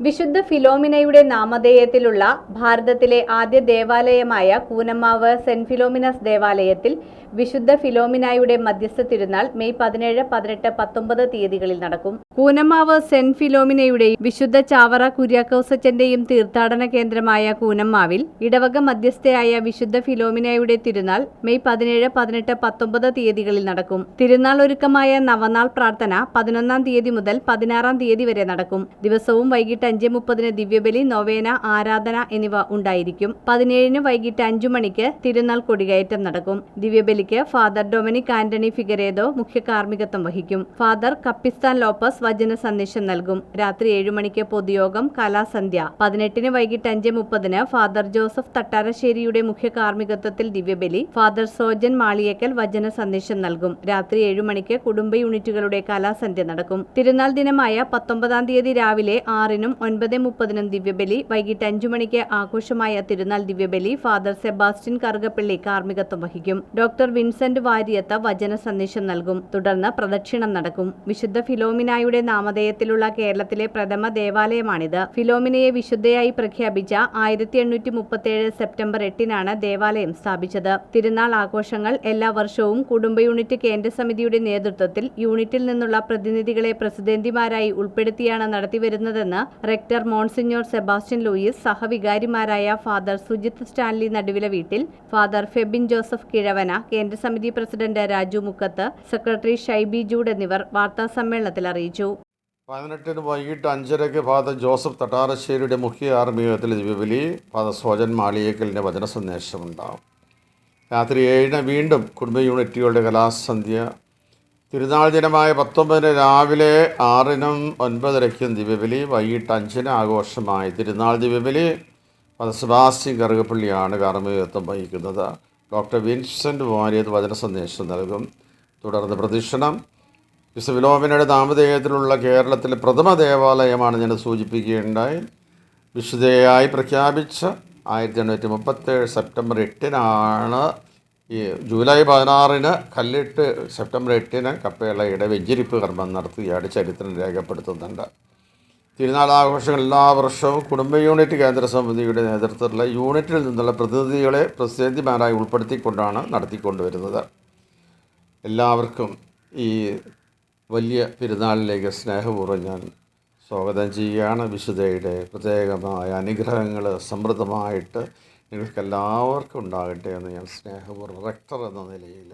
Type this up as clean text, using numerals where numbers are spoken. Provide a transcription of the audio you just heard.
വിശുദ്ധ ഫിലോമിനയുടെ നാമധേയത്തിലുള്ള ഭാരതത്തിലെ ആദ്യ ദേവാലയമായ കൂനമ്മാവ് സെന്റ് ഫിലോമിനസ് ദേവാലയത്തിൽ വിശുദ്ധ ഫിലോമിനയുടെ മധ്യസ്ഥ തിരുനാൾ മെയ് 17, 18, 19 തീയതികളിൽ നടക്കും. കൂനമ്മാവ് സെന്റ് ഫിലോമിനയുടെയും വിശുദ്ധ ചാവറ കുര്യാക്കോസച്ചന്റെയും തീർത്ഥാടന കേന്ദ്രമായ കൂനമ്മാവിൽ ഇടവക മധ്യസ്ഥയായ വിശുദ്ധ ഫിലോമിനയുടെ തിരുനാൾ മെയ് 17, 18, 19 തീയതികളിൽ നടക്കും. തിരുനാൾ ഒരുക്കമായ നവനാൾ പ്രാർത്ഥന 11-ാം തീയതി മുതൽ 16-ാം തീയതി വരെ നടക്കും. ദിവസവും വൈകിട്ട് 5:30 ദിവ്യബലി, നൊവേന, ആരാധന എന്നിവ ഉണ്ടായിരിക്കും. 17-ന് വൈകിട്ട് 5 മണിക്ക് തിരുനാൾ കൊടികയറ്റം നടക്കും. ദിവ്യബലിക്ക് ഫാദർ ഡൊമിനിക് ആന്റണി ഫിഗരേദോ മുഖ്യ കാർമ്മികത്വം വഹിക്കും. ഫാദർ കപ്പിസ്ഥാൻ ലോപ്പസ് വചന സന്ദേശം നൽകും. രാത്രി 7 മണിക്ക് പൊതുയോഗം, കലാസന്ധ്യ. 18-ന് വൈകിട്ട് 5:30 ഫാദർ ജോസഫ് തട്ടാരശ്ശേരിയുടെ മുഖ്യ കാർമ്മികത്വത്തിൽ ദിവ്യബലി. ഫാദർ സോജൻ മാളിയേക്കൽ വചന സന്ദേശം നൽകും. രാത്രി 7 മണിക്ക് കുടുംബ യൂണിറ്റുകളുടെ കലാസന്ധ്യ നടക്കും. തിരുനാൾ ദിനമായ 19-ാം തീയതി രാവിലെ 6-നും 9:30-നും ദിവ്യബലി. വൈകിട്ട് 5 മണിക്ക് ആഘോഷമായ തിരുനാൾ ദിവ്യബലി ഫാദർ സെബാസ്റ്റ്യൻ കറുകപ്പള്ളി കാർമ്മികത്വം വഹിക്കും. ഡോക്ടർ വിൻസെന്റ് വാര്യത്ത് വചന സന്ദേശം നൽകും. തുടർന്ന് പ്രദക്ഷിണം നടക്കും. വിശുദ്ധ ഫിലോമിനയുടെ നാമധേയത്തിലുള്ള കേരളത്തിലെ പ്രഥമ ദേവാലയമാണിത്. ഫിലോമിനയെ വിശുദ്ധയായി പ്രഖ്യാപിച്ച 1837 സെപ്റ്റംബർ 8-നാണ് ദേവാലയം സ്ഥാപിച്ചത്. തിരുനാൾ ആഘോഷങ്ങൾ എല്ലാ വർഷവും കുടുംബ യൂണിറ്റ് കേന്ദ്ര സമിതിയുടെ നേതൃത്വത്തിൽ യൂണിറ്റിൽ നിന്നുള്ള പ്രതിനിധികളെ പ്രസിഡന്റിമാരായി ഉൾപ്പെടുത്തിയാണ് നടത്തിവരുന്നതെന്ന് റെക്ടർ മോൺസിഞ്ഞോർ സെബാസ്റ്റ്യൻ ലൂയിസ്, സഹവികാരിമാരായ ഫാദർ സുജിത് സ്റ്റാൻലി നടുവില വീട്ടിൽ, ഫാദർ ഫെബിൻ ജോസഫ് കിഴവന, കേന്ദ്ര സമിതി പ്രസിഡന്റ് രാജു മുക്കത്ത്, സെക്രട്ടറി ഷൈബി ജൂഡ് എന്നിവർ വാർത്താസമ്മേളനത്തിൽ അറിയിച്ചു. 18-ന് വൈകിട്ട് 5:30 ഫാദർ ജോസഫ് തട്ടാരശ്ശേരിയുടെ മുഖ്യ കാർമ്മികത്വത്തിൽ ദിവ്യബലി, ഫാദർ സോജൻ മാളിയേക്കലിൻ്റെ വചന സന്ദേശമുണ്ടാകും. രാത്രി 7-ന് വീണ്ടും കുടുംബ യൂണിറ്റുകളുടെ കലാസന്ധ്യ. തിരുനാൾ ദിനമായ 19-ന് രാവിലെ 6-നും 9:30-ക്കും ദിവ്യബലി. വൈകിട്ട് 5-ന് ആഘോഷമായി തിരുനാൾ ദിവ്യബലി. ഫാദർ സെബാസ്റ്റ്യൻ കറുകപ്പള്ളിയാണ് കാർമ്മികത്വം വഹിക്കുന്നത്. ഡോക്ടർ വിൻസെന്റ് വാര്യത്ത് വചന സന്ദേശം നൽകും. തുടർന്ന് പ്രദക്ഷിണം. വിശുദ്ധ ഫിലോമിനയുടെ നാമധേയത്തിലുള്ള കേരളത്തിലെ പ്രഥമ ദേവാലയമാണ് ഞാൻ സൂചിപ്പിക്കുകയുണ്ടായി. വിശുദ്ധയായി പ്രഖ്യാപിച്ച 1837 സെപ്റ്റംബർ 8-നാണ് ഈ ജൂലൈ 16-ന് കല്ലിട്ട് സെപ്റ്റംബർ 8-ന് കപ്പേളയുടെ വെഞ്ചരിപ്പ് കർമ്മം നടത്തിയാണ് ചരിത്രം രേഖപ്പെടുത്തുന്നുണ്ട്. തിരുനാൾ ആഘോഷങ്ങൾ എല്ലാ വർഷവും കുടുംബ യൂണിറ്റ് കേന്ദ്ര സമിതിയുടെ നേതൃത്വത്തിലുള്ള യൂണിറ്റിൽ നിന്നുള്ള പ്രതിനിധികളെ പ്രസിഡന്റിമാരായി ഉൾപ്പെടുത്തിക്കൊണ്ടാണ് നടത്തിക്കൊണ്ടുവരുന്നത്. എല്ലാവർക്കും ഈ വലിയ പെരുന്നാളിലേക്ക് സ്നേഹപൂർവ്വം ഞാൻ സ്വാഗതം ചെയ്യുകയാണ്. വിശുദ്ധയുടെ പ്രത്യേകമായ അനുഗ്രഹങ്ങൾ സമൃദ്ധമായിട്ട് നിങ്ങൾക്കെല്ലാവർക്കും ഉണ്ടാകട്ടെ എന്ന് ഞാൻ സ്നേഹപൂർവ്വം റെക്ടർ എന്ന നിലയിൽ